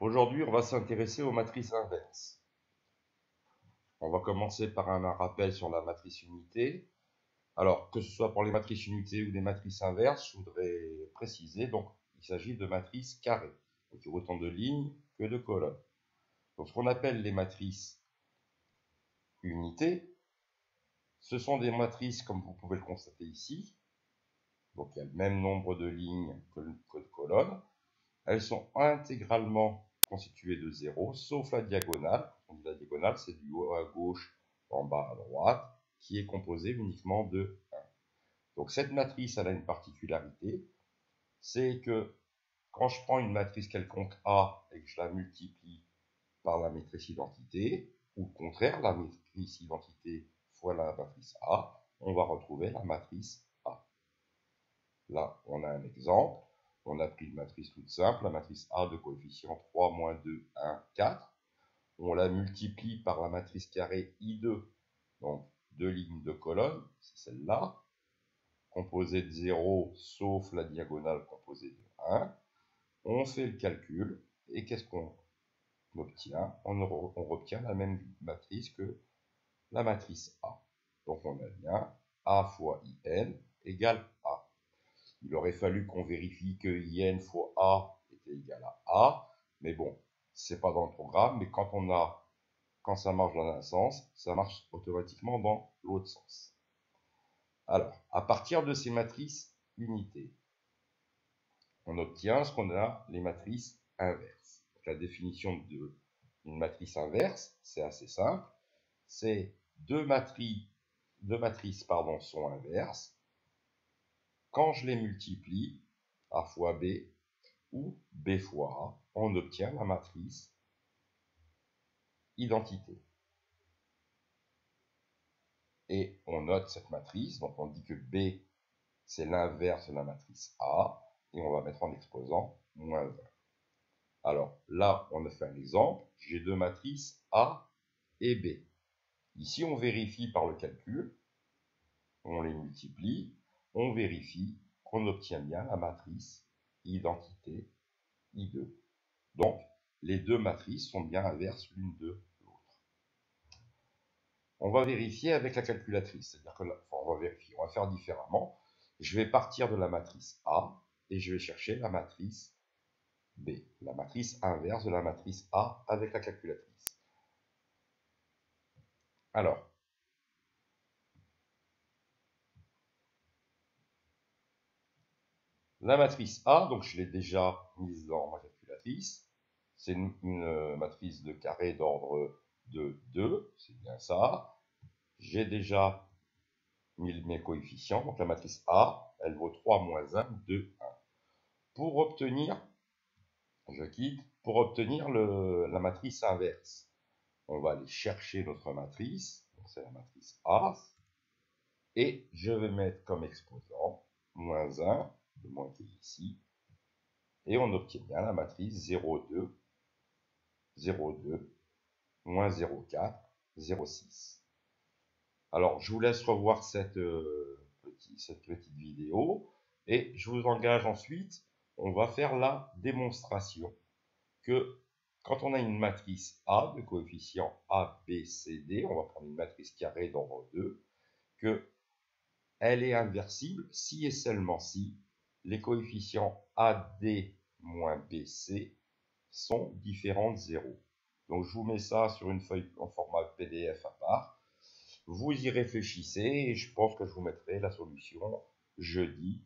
Aujourd'hui, on va s'intéresser aux matrices inverses. On va commencer par un rappel sur la matrice unité. Alors, que ce soit pour les matrices unités ou des matrices inverses, je voudrais préciser, donc, il s'agit de matrices carrées. Donc, il y a autant de lignes que de colonnes. Donc, ce qu'on appelle les matrices unités, ce sont des matrices, comme vous pouvez le constater ici. Donc, il y a le même nombre de lignes que de colonnes. Elles sont intégralement constituées de 0, sauf la diagonale. On dit la diagonale, c'est du haut à gauche, en bas à droite, qui est composée uniquement de 1. Donc cette matrice, elle a une particularité, c'est que quand je prends une matrice quelconque A et que je la multiplie par la matrice identité, ou le contraire, la matrice identité fois la matrice A, on va retrouver la matrice A. Là, on a un exemple. On a pris une matrice toute simple, la matrice A de coefficient 3, moins 2, 1, 4. On la multiplie par la matrice carrée I2, donc deux lignes de colonnes, c'est celle-là, composée de 0, sauf la diagonale composée de 1. On fait le calcul, et qu'est-ce qu'on obtient? On obtient la même matrice que la matrice A. Donc on a bien A fois IN égale A. Il aurait fallu qu'on vérifie que IN fois A était égal à A, mais bon, c'est pas dans le programme, mais quand ça marche dans un sens, ça marche automatiquement dans l'autre sens. Alors, à partir de ces matrices unités, on obtient ce qu'on a les matrices inverses. Donc, la définition d'une matrice inverse, c'est assez simple. C'est deux matrices sont inverses. Quand je les multiplie, A fois B ou B fois A, on obtient la matrice identité. Et on note cette matrice, donc on dit que B, c'est l'inverse de la matrice A, et on va mettre en exposant moins 1. Alors là, on a fait un exemple, j'ai deux matrices A et B. Ici, on vérifie par le calcul, on les multiplie, on vérifie qu'on obtient bien la matrice identité I2. Donc, les deux matrices sont bien inverses l'une de l'autre. On va vérifier avec la calculatrice, c'est-à-dire que on va faire différemment. Je vais partir de la matrice A et je vais chercher la matrice B, la matrice inverse de la matrice A avec la calculatrice. Alors, la matrice A, donc je l'ai déjà mise dans ma calculatrice, c'est une matrice de carré d'ordre de 2, c'est bien ça. J'ai déjà mis mes coefficients, donc la matrice A, elle vaut 3 moins 1, 2, 1. Pour obtenir la matrice inverse, on va aller chercher notre matrice, c'est la matrice A, et je vais mettre comme exposant moins 1, le moins qui est ici, et on obtient bien la matrice 0,2, 0,2, moins 0,4, 0,6. Alors, je vous laisse revoir cette petite vidéo, et je vous engage ensuite, on va faire la démonstration que quand on a une matrice A de coefficient A, B, C, D, on va prendre une matrice carrée d'ordre 2, qu'elle est inversible si et seulement si les coefficients AD moins BC sont différents de 0. Donc je vous mets ça sur une feuille en format PDF à part. Vous y réfléchissez et je pense que je vous mettrai la solution jeudi